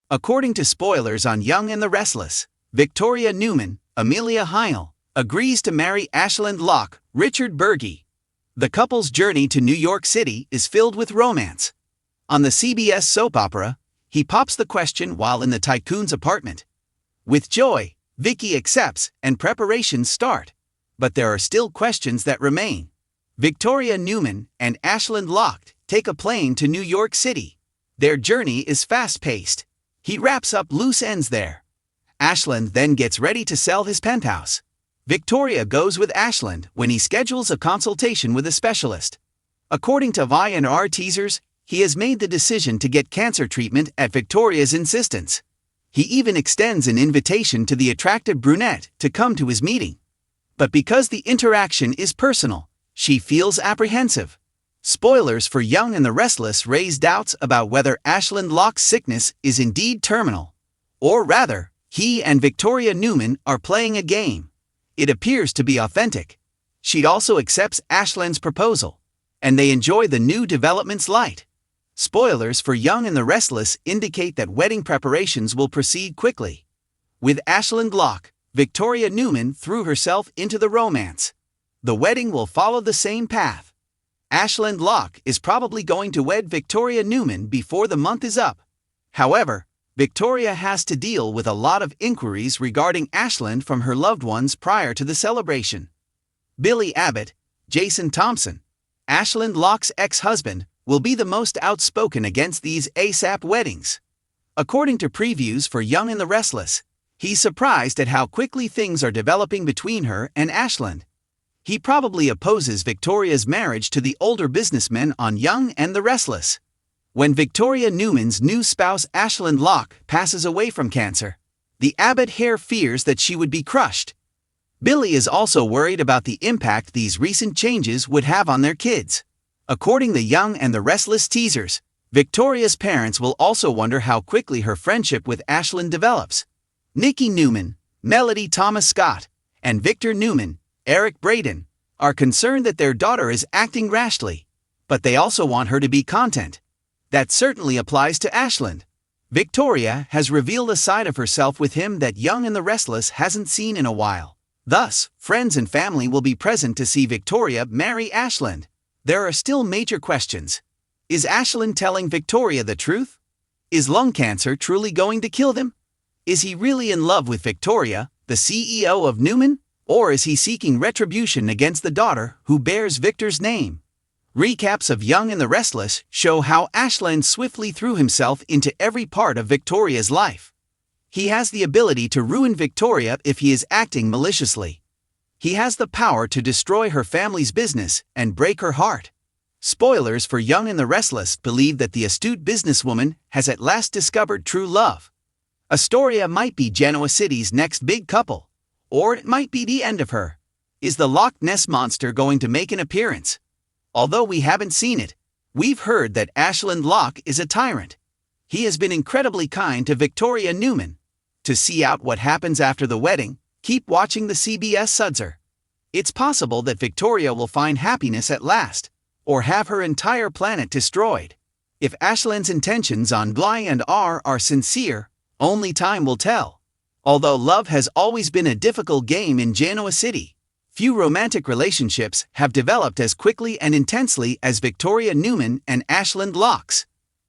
According to spoilers on Young and the Restless, Victoria Newman, Amelia Heil, agrees to marry Ashland Locke, Richard Berge. The couple's journey to New York City is filled with romance. On the CBS soap opera, he pops the question while in the tycoon's apartment. With joy, Vicky accepts and preparations start. But there are still questions that remain. Victoria Newman and Ashland Locke take a plane to New York City. Their journey is fast-paced. He wraps up loose ends there. Ashland then gets ready to sell his penthouse. Victoria goes with Ashland when he schedules a consultation with a specialist. According to V&R teasers, he has made the decision to get cancer treatment at Victoria's insistence. He even extends an invitation to the attractive brunette to come to his meeting. But because the interaction is personal, she feels apprehensive. Spoilers for Young and the Restless raise doubts about whether Ashland Locke's sickness is indeed terminal. Or rather, he and Victoria Newman are playing a game. It appears to be authentic. She also accepts Ashland's proposal, and they enjoy the new developments light. Spoilers for Young and the Restless indicate that wedding preparations will proceed quickly. With Ashland Locke, Victoria Newman threw herself into the romance. The wedding will follow the same path. Ashland Locke is probably going to wed Victoria Newman before the month is up. However, Victoria has to deal with a lot of inquiries regarding Ashland from her loved ones prior to the celebration. Billy Abbott, Jason Thompson, Ashland Locke's ex-husband, will be the most outspoken against these ASAP weddings. According to previews for Young and the Restless, he's surprised at how quickly things are developing between her and Ashland. He probably opposes Victoria's marriage to the older businessman on Young and the Restless. When Victoria Newman's new spouse Ashland Locke passes away from cancer, the Abbott heir fears that she would be crushed. Billy is also worried about the impact these recent changes would have on their kids. According to Young and the Restless teasers, Victoria's parents will also wonder how quickly her friendship with Ashland develops. Nikki Newman, Melody Thomas Scott, and Victor Newman, Eric Braden, are concerned that their daughter is acting rashly, but they also want her to be content. That certainly applies to Ashland. Victoria has revealed a side of herself with him that Young and the Restless hasn't seen in a while. Thus, friends and family will be present to see Victoria marry Ashland. There are still major questions. Is Ashland telling Victoria the truth? Is lung cancer truly going to kill them? Is he really in love with Victoria, the CEO of Newman? Or is he seeking retribution against the daughter who bears Victor's name? Recaps of Young and the Restless show how Ashland swiftly threw himself into every part of Victoria's life. He has the ability to ruin Victoria if he is acting maliciously. He has the power to destroy her family's business and break her heart. Spoilers for Young and the Restless believe that the astute businesswoman has at last discovered true love. Astoria might be Genoa City's next big couple. Or it might be the end of her. Is the Loch Ness Monster going to make an appearance? Although we haven't seen it, we've heard that Ashland Locke is a tyrant. He has been incredibly kind to Victoria Newman. To see out what happens after the wedding, keep watching the CBS Sudzer. It's possible that Victoria will find happiness at last, or have her entire planet destroyed. If Ashland's intentions on V&R are sincere, only time will tell. Although love has always been a difficult game in Genoa City, few romantic relationships have developed as quickly and intensely as Victoria Newman and Ashland Locke's.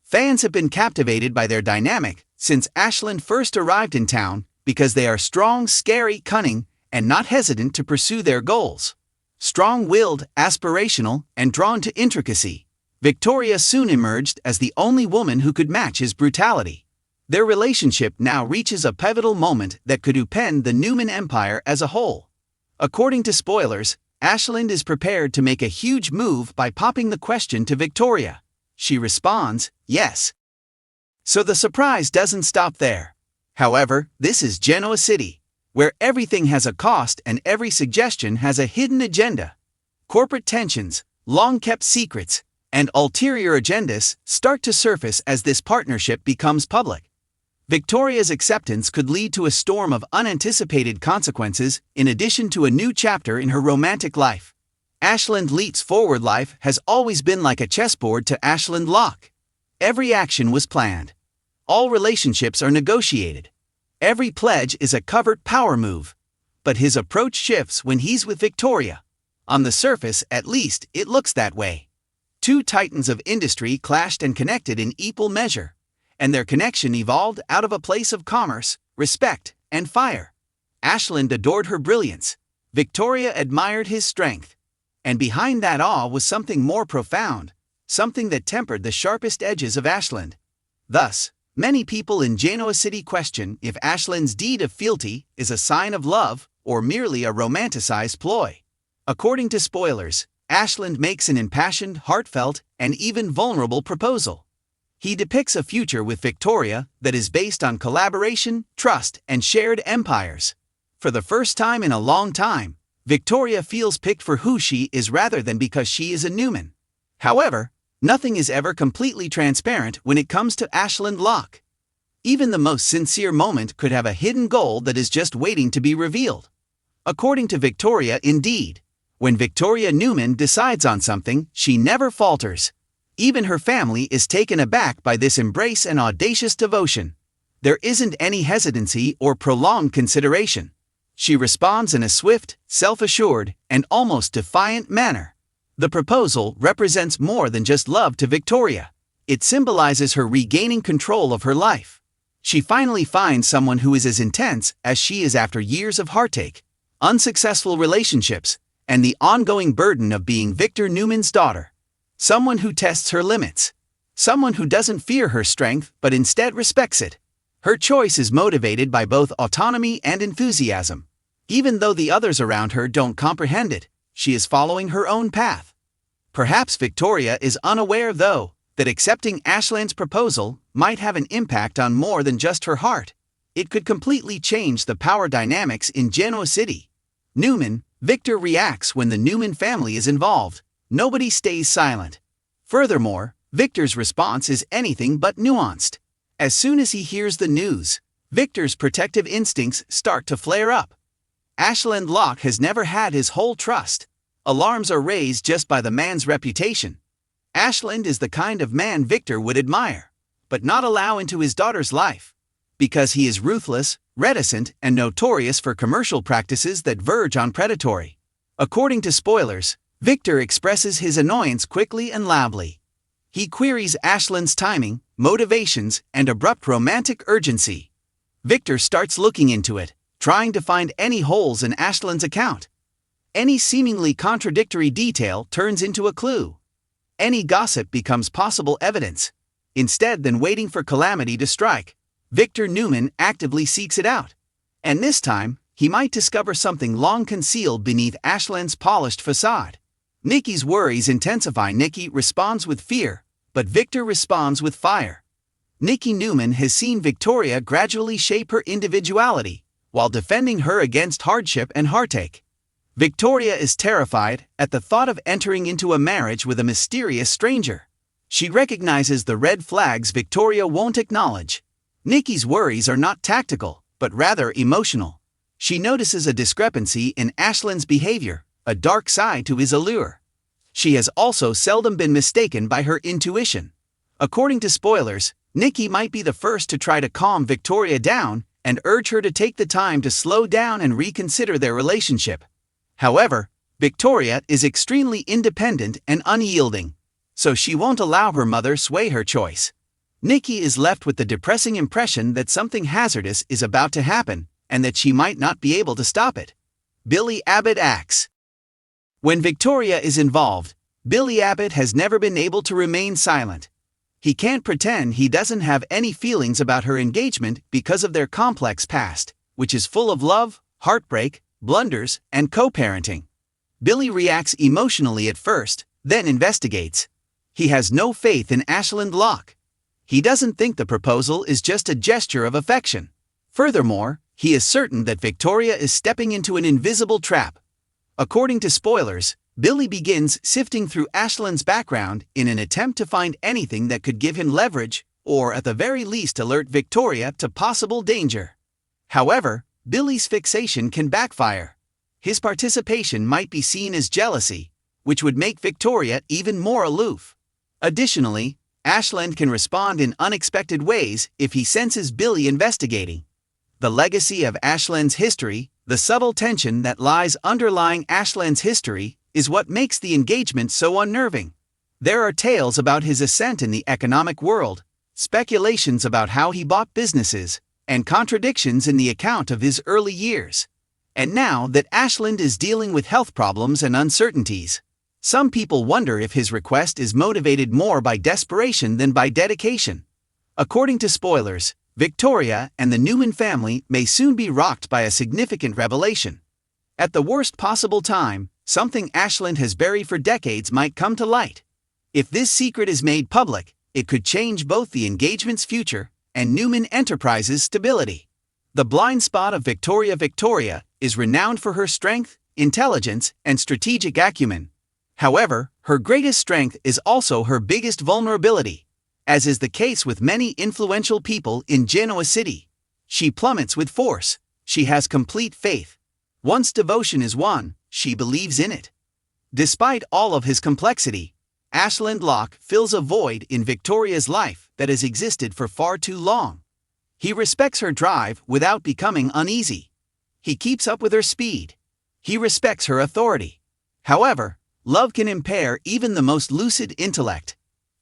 Fans have been captivated by their dynamic since Ashland first arrived in town because they are strong, scary, cunning, and not hesitant to pursue their goals. Strong-willed, aspirational, and drawn to intricacy, Victoria soon emerged as the only woman who could match his brutality. Their relationship now reaches a pivotal moment that could upend the Newman empire as a whole. According to spoilers, Ashland is prepared to make a huge move by popping the question to Victoria. She responds, yes. So the surprise doesn't stop there. However, this is Genoa City, where everything has a cost and every suggestion has a hidden agenda. Corporate tensions, long-kept secrets, and ulterior agendas start to surface as this partnership becomes public. Victoria's acceptance could lead to a storm of unanticipated consequences in addition to a new chapter in her romantic life. Ashland Leet's forward life has always been like a chessboard to Ashland Locke. Every action was planned. All relationships are negotiated. Every pledge is a covert power move. But his approach shifts when he's with Victoria. On the surface, at least, it looks that way. Two titans of industry clashed and connected in equal measure, and their connection evolved out of a place of commerce, respect, and fire. Ashland adored her brilliance. Victoria admired his strength. And behind that awe was something more profound, something that tempered the sharpest edges of Ashland. Thus, many people in Genoa City question if Ashland's deed of fealty is a sign of love or merely a romanticized ploy. According to spoilers, Ashland makes an impassioned, heartfelt, and even vulnerable proposal. He depicts a future with Victoria that is based on collaboration, trust, and shared empires. For the first time in a long time, Victoria feels picked for who she is rather than because she is a Newman. However, nothing is ever completely transparent when it comes to Ashland Locke. Even the most sincere moment could have a hidden goal that is just waiting to be revealed. According to Victoria, indeed, when Victoria Newman decides on something, she never falters. Even her family is taken aback by this embrace and audacious devotion. There isn't any hesitancy or prolonged consideration. She responds in a swift, self-assured, and almost defiant manner. The proposal represents more than just love to Victoria. It symbolizes her regaining control of her life. She finally finds someone who is as intense as she is after years of heartache, unsuccessful relationships, and the ongoing burden of being Victor Newman's daughter. Someone who tests her limits. Someone who doesn't fear her strength but instead respects it. Her choice is motivated by both autonomy and enthusiasm. Even though the others around her don't comprehend it, she is following her own path. Perhaps Victoria is unaware, though, that accepting Ashland's proposal might have an impact on more than just her heart. It could completely change the power dynamics in Genoa City. Newman, Victor reacts when the Newman family is involved. Nobody stays silent. Furthermore, Victor's response is anything but nuanced. As soon as he hears the news, Victor's protective instincts start to flare up. Ashland Locke has never had his whole trust. Alarms are raised just by the man's reputation. Ashland is the kind of man Victor would admire, but not allow into his daughter's life, because he is ruthless, reticent, and notorious for commercial practices that verge on predatory. According to spoilers, Victor expresses his annoyance quickly and loudly. He queries Ashland's timing, motivations, and abrupt romantic urgency. Victor starts looking into it, trying to find any holes in Ashland's account. Any seemingly contradictory detail turns into a clue. Any gossip becomes possible evidence. Instead than waiting for calamity to strike, Victor Newman actively seeks it out. And this time, he might discover something long concealed beneath Ashland's polished facade. Nikki's worries intensify. Nikki responds with fear, but Victor responds with fire. Nikki Newman has seen Victoria gradually shape her individuality, while defending her against hardship and heartache. Victoria is terrified at the thought of entering into a marriage with a mysterious stranger. She recognizes the red flags Victoria won't acknowledge. Nikki's worries are not tactical, but rather emotional. She notices a discrepancy in Ashland's behavior, a dark side to his allure. She has also seldom been mistaken by her intuition. According to spoilers, Nikki might be the first to try to calm Victoria down and urge her to take the time to slow down and reconsider their relationship. However, Victoria is extremely independent and unyielding, so she won't allow her mother sway her choice. Nikki is left with the depressing impression that something hazardous is about to happen, and that she might not be able to stop it. Billy Abbott acts. When Victoria is involved, Billy Abbott has never been able to remain silent. He can't pretend he doesn't have any feelings about her engagement because of their complex past, which is full of love, heartbreak, blunders, and co-parenting. Billy reacts emotionally at first, then investigates. He has no faith in Ashland Locke. He doesn't think the proposal is just a gesture of affection. Furthermore, he is certain that Victoria is stepping into an invisible trap. According to spoilers, Billy begins sifting through Ashland's background in an attempt to find anything that could give him leverage, or at the very least alert Victoria to possible danger. However, Billy's fixation can backfire. His participation might be seen as jealousy, which would make Victoria even more aloof. Additionally, Ashland can respond in unexpected ways if he senses Billy investigating. The legacy of Ashland's history, the subtle tension that lies underlying Ashland's history, is what makes the engagement so unnerving. There are tales about his ascent in the economic world, speculations about how he bought businesses, and contradictions in the account of his early years. And now that Ashland is dealing with health problems and uncertainties, some people wonder if his request is motivated more by desperation than by dedication. According to spoilers, Victoria and the Newman family may soon be rocked by a significant revelation. At the worst possible time, something Ashland has buried for decades might come to light. If this secret is made public, it could change both the engagement's future and Newman Enterprises' stability. The blind spot of Victoria is renowned for her strength, intelligence, and strategic acumen. However, her greatest strength is also her biggest vulnerability. As is the case with many influential people in Genoa City, she plummets with force. She has complete faith. Once devotion is won, she believes in it. Despite all of his complexity, Ashland Locke fills a void in Victoria's life that has existed for far too long. He respects her drive without becoming uneasy. He keeps up with her speed. He respects her authority. However, love can impair even the most lucid intellect.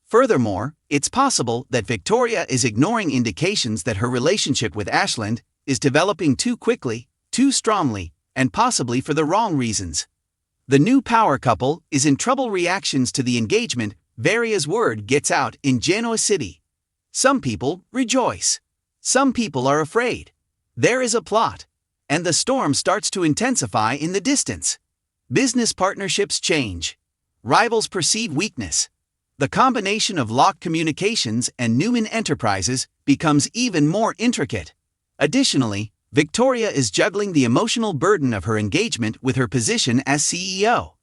Furthermore, it's possible that Victoria is ignoring indications that her relationship with Ashland is developing too quickly, too strongly, and possibly for the wrong reasons. The new power couple is in trouble. Reactions to the engagement vary as word gets out in Genoa City. Some people rejoice. Some people are afraid. There is a plot, and the storm starts to intensify in the distance. Business partnerships change. Rivals perceive weakness. The combination of Locke Communications and Newman Enterprises becomes even more intricate. Additionally, Victoria is juggling the emotional burden of her engagement with her position as CEO.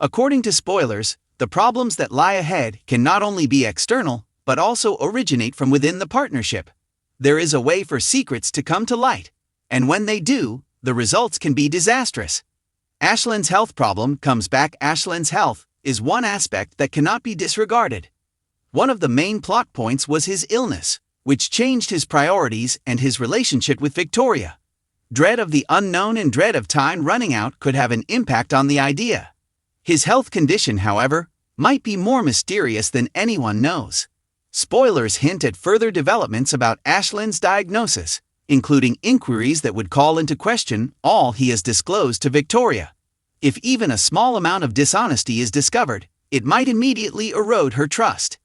According to spoilers, the problems that lie ahead can not only be external, but also originate from within the partnership. There is a way for secrets to come to light, and when they do, the results can be disastrous. Ashland's health problem comes back. Ashland's health is one aspect that cannot be disregarded. One of the main plot points was his illness, which changed his priorities and his relationship with Victoria. Dread of the unknown and dread of time running out could have an impact on the idea. His health condition, however, might be more mysterious than anyone knows. Spoilers hint at further developments about Ashland's diagnosis, including inquiries that would call into question all he has disclosed to Victoria. If even a small amount of dishonesty is discovered, it might immediately erode her trust.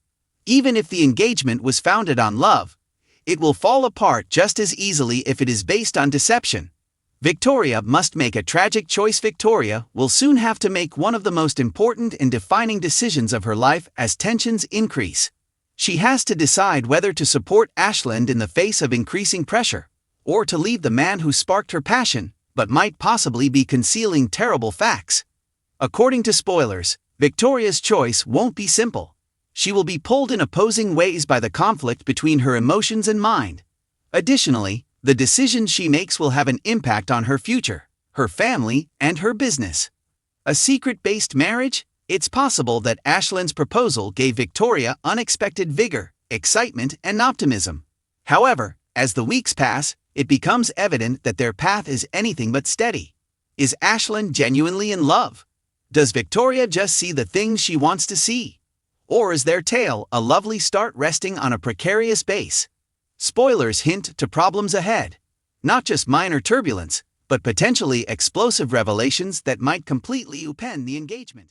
Even if the engagement was founded on love, it will fall apart just as easily if it is based on deception. Victoria must make a tragic choice. Victoria will soon have to make one of the most important and defining decisions of her life as tensions increase. She has to decide whether to support Ashland in the face of increasing pressure, or to leave the man who sparked her passion, but might possibly be concealing terrible facts. According to spoilers, Victoria's choice won't be simple. She will be pulled in opposing ways by the conflict between her emotions and mind. Additionally, the decisions she makes will have an impact on her future, her family, and her business. A secret-based marriage? It's possible that Ashland's proposal gave Victoria unexpected vigor, excitement, and optimism. However, as the weeks pass, it becomes evident that their path is anything but steady. Is Ashland genuinely in love? Does Victoria just see the things she wants to see? Or is their tale a lovely start resting on a precarious base? Spoilers hint to problems ahead. Not just minor turbulence, but potentially explosive revelations that might completely upend the engagement.